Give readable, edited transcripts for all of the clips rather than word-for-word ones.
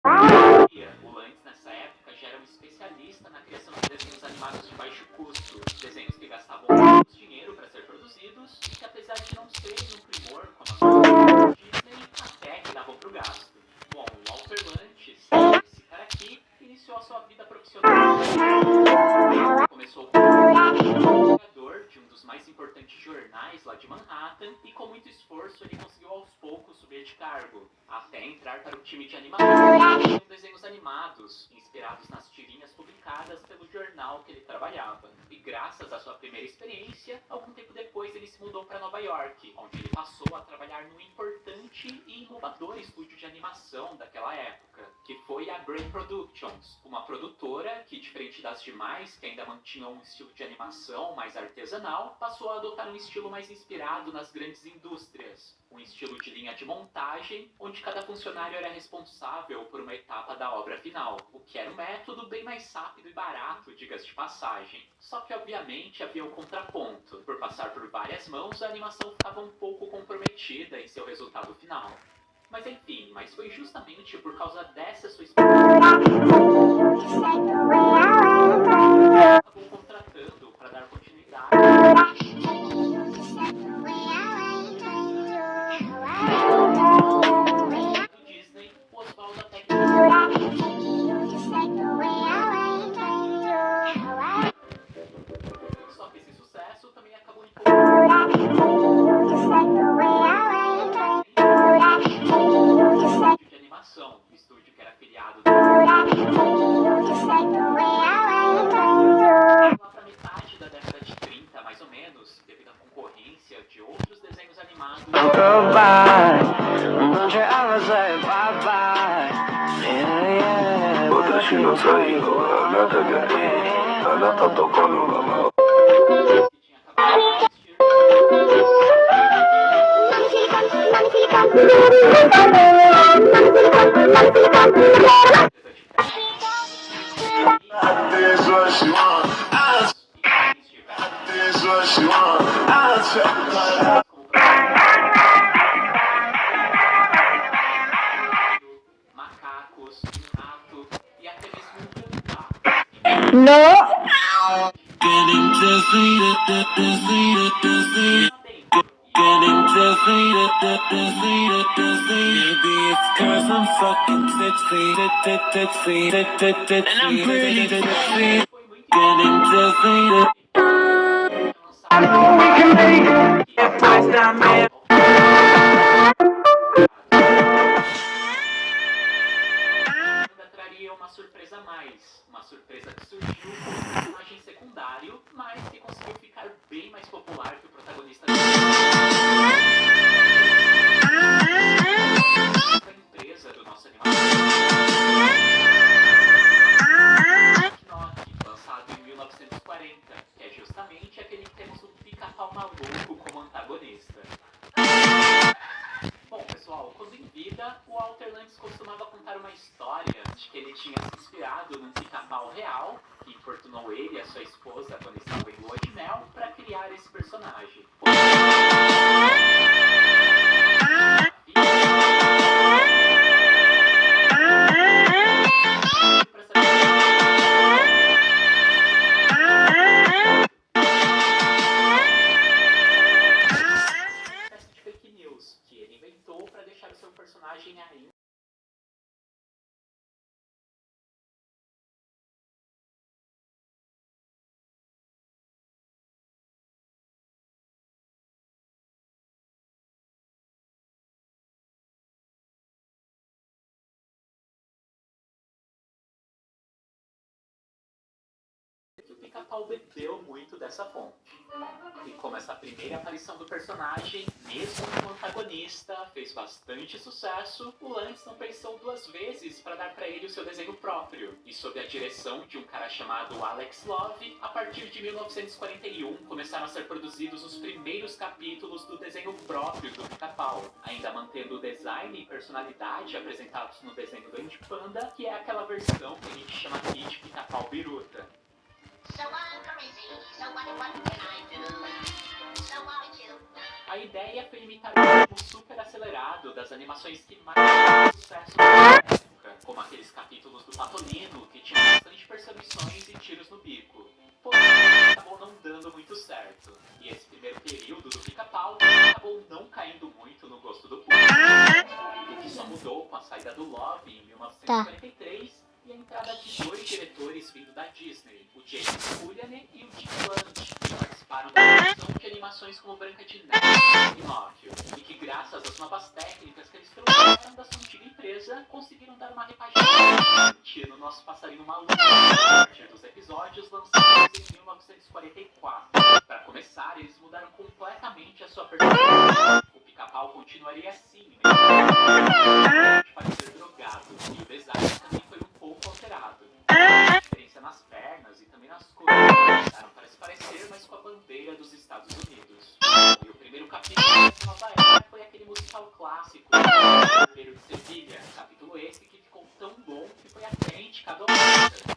O Lantz, nessa época, já era um especialista na criação de desenhos animados de baixo custo, desenhos que gastavam menos dinheiro para ser produzidos e que, apesar de não serem um primor como as outras Disney, até que davam pro gasto. Bom, o Walter Lantz, esse cara aqui, iniciou a sua vida profissional. Começou como criador de um dos mais importantes jornais lá de Manhattan e, com muito esforço, ele conseguiu aos poucos subir de cargo, até entrar para o time de animadores com desenhos animados, inspirados nas tirinhas publicadas pelo jornal que ele trabalhava. E graças à sua primeira experiência, algum tempo depois ele se mudou para Nova York, onde ele passou a trabalhar num importante e inovador estúdio de animação daquela época, que foi a Brain Productions, uma produtora que, diferente das demais, que ainda mantinham um estilo de animação mais artesanal, passou a adotar um estilo mais inspirado nas grandes indústrias, um estilo de linha de montagem, onde cada funcionário era responsável por uma etapa da obra final, o que era um método bem mais rápido e barato, diga-se de passagem. Só que, obviamente, havia um contraponto. Por passar por várias mãos, a animação ficava um pouco comprometida em seu resultado final. Mas enfim, foi justamente por causa dessa sua experiência acabou contratando para dar continuidade do Disney, o Oswaldo até que só que esse sucesso também acabou de animação, o estúdio que era afiliado lá para metade da década de 30, mais ou menos, devido à concorrência de outros desenhos animados. Macacos, um rato e até mesmo um gambá. No! Traria uma surpresa a mais, uma surpresa que surgiu como um personagem secundário, mas que conseguiu ficar bem mais popular que o protagonista da empresa do nosso animador, lançado em 1940, que é justamente aquele que temos o Pica-Pau Maluco como antagonista. Bom, pessoal, quando em vida, o Walter Lantz costumava contar uma história de que ele tinha se inspirado num pica-pau real, que infortunou ele e a sua esposa quando estavam em lua de mel, para criar esse personagem. Que ele inventou para deixar o seu personagem ainda que o Pica-Pau bebeu muito dessa fonte. E como essa primeira aparição do personagem, mesmo como antagonista, fez bastante sucesso, o Lantz não pensou duas vezes para dar para ele o seu desenho próprio. E sob a direção de um cara chamado Alex Love, a partir de 1941 começaram a ser produzidos os primeiros capítulos do desenho próprio do Pica-Pau, ainda mantendo o design e personalidade apresentados no desenho do Andy Panda, que é aquela versão que a gente chama aqui de Pica-Pau Biruta. A ideia foi imitar o ritmo super acelerado das animações que mais fizeram sucesso na época, como aquele 1943 e a entrada de dois diretores vindo da Disney, o James Julian e o Jim Blunt, que participaram da produção de animações como Branca de Neve e Pinóquio, e que graças às novas técnicas que eles trouxeram da sua antiga empresa, conseguiram dar uma repaginada no nosso passarinho maluco a partir dos episódios lançados em 1944. Para começar, eles mudaram completamente a sua personalidade. O Pica-Pau continuaria assim, de parecer drogado, e o design também foi um pouco alterado. A diferença nas pernas e também nas cores mudaram para se parecer mais com a bandeira dos Estados Unidos. E o primeiro capítulo dessa nova era foi aquele musical clássico, O Copeiro de Sevilha, capítulo esse que ficou tão bom que foi até indicado ao Oscar.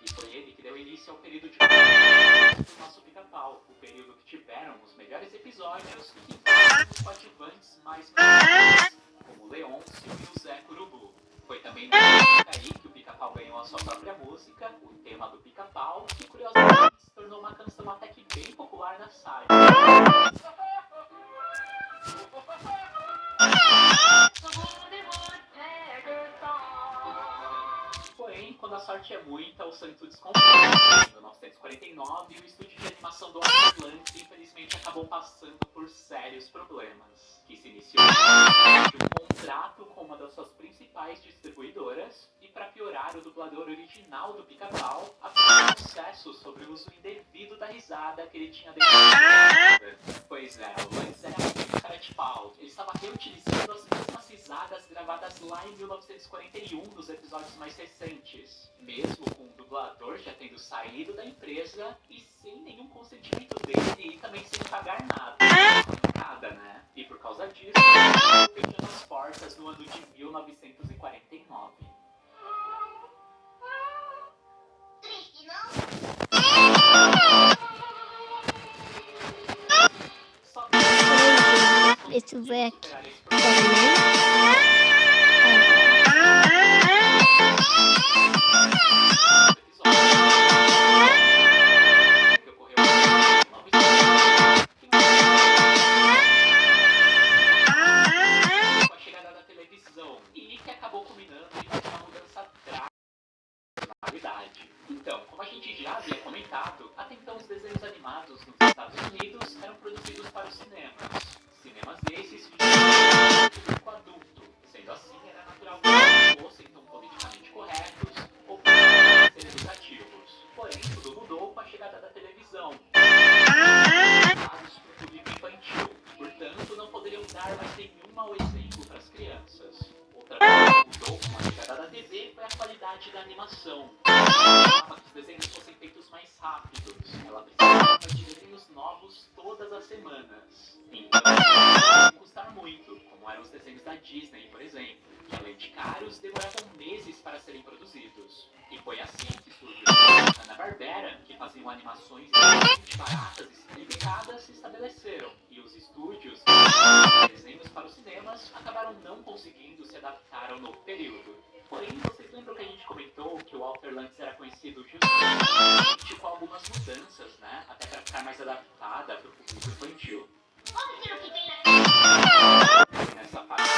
E foi ele que deu início ao período de do nosso Pica-Pau, o período que tiveram os melhores episódios e que foram os coadjuvantes mais marcantes, como o Leôncio e o Zé Curubu. Foi também nessa época aí que o Pica-Pau ganhou a sua própria música, o tema do Pica-Pau, que curiosamente se tornou uma canção até que bem popular na saga. Porém, quando a sorte é muita, o santo desconfia. Em 1949, o estúdio de animação do Atlantis infelizmente acabou passando por sérios problemas, que se iniciou de um contrato com uma das suas principais distribuidoras e, para piorar, o dublador original do Pica-Pau abriu um processo sobre o uso indevido da risada que ele tinha deixado. Pois é, o Lance era muito cara de pau. Ele estava reutilizando as mesmas risadas gravadas lá em 1941 nos episódios mais recentes, mesmo com o dublador já tendo saído da empresa e sem nenhum consentimento dele e também sem pagar nada. Nada, né? E por causa disso, ele fechou as portas no ano de 1949. Triste, não? Só Isso vai aqui. superar esse problema. Que ocorreu em 1900, com a chegada da televisão e que acabou culminando em uma mudança drástica na realidade. Então, como a gente já havia comentado, até então os desenhos animados nos Estados Unidos eram produzidos para os cinemas. Cinemas esses que tinham um público adulto. Sendo assim, era natural que eles fossem tão politicamente corretos ou ser educativos. Porém, tudo mudou com a chegada da televisão. Para o público infantil. Portanto, não poderiam dar mais nenhum mau exemplo para as crianças. Outra coisa que mudou com a chegada da TV foi a qualidade da animação. Ela precisava que os desenhos fossem feitos mais rápidos. Ela precisava de desenhos novos todas as semanas. Então, não custar muito, como eram os desenhos da Disney, por exemplo, que além de caros, demoravam meses para serem produzidos. E foi assim que surgiu a Hanna-Barbera, que faziam animações extremamente baratas e simplificadas, se estabeleceram. E os estúdios que faziam desenhos para os cinemas acabaram não conseguindo se adaptar ao novo período. Porém, vocês lembram que a gente comentou que o Walter Lantz era conhecido justamente com algumas mudanças, né? Até para ficar mais adaptada para o público infantil. Vamos ver o que tem nessa... Nessa parte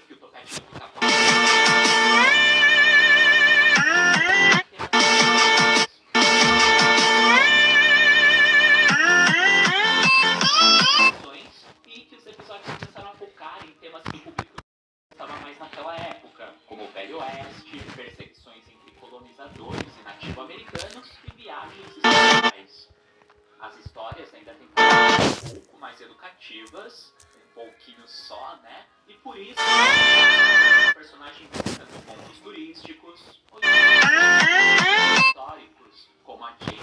que o topete do Pica-Pau e que os episódios começaram a focar em temas que o público estava mais naquela época, como o Velho Oeste, perseguições entre colonizadores e nativo-americanos e viagens espaciais. As histórias ainda tentam ser um pouco mais educativas, um pouquinho só, né? E por isso, os personagens visitando pontos turísticos, ou históricos, como a Jamie.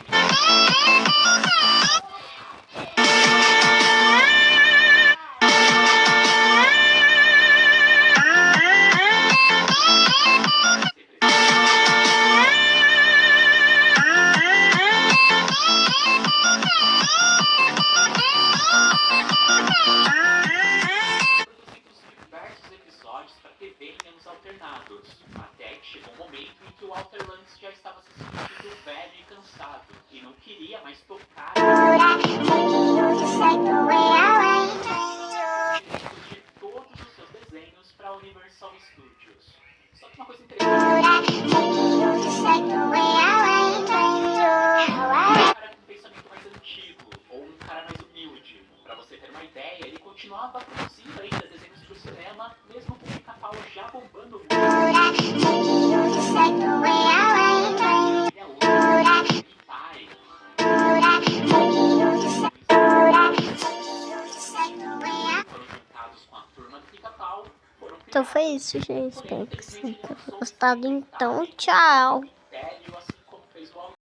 Diversos episódios para TV em anos alternados, até que chegou um momento em que o Walter Lantz já estava se sentindo velho e cansado, e não queria mais tocar continuava produzindo ainda desenhos para o cinema, mesmo com o Pica-Pau já bombando muito. Foram juntados com a turma do Pica-Pau, foram Então foi isso, gente. Espero que vocês tenham gostado. Então, tchau. criados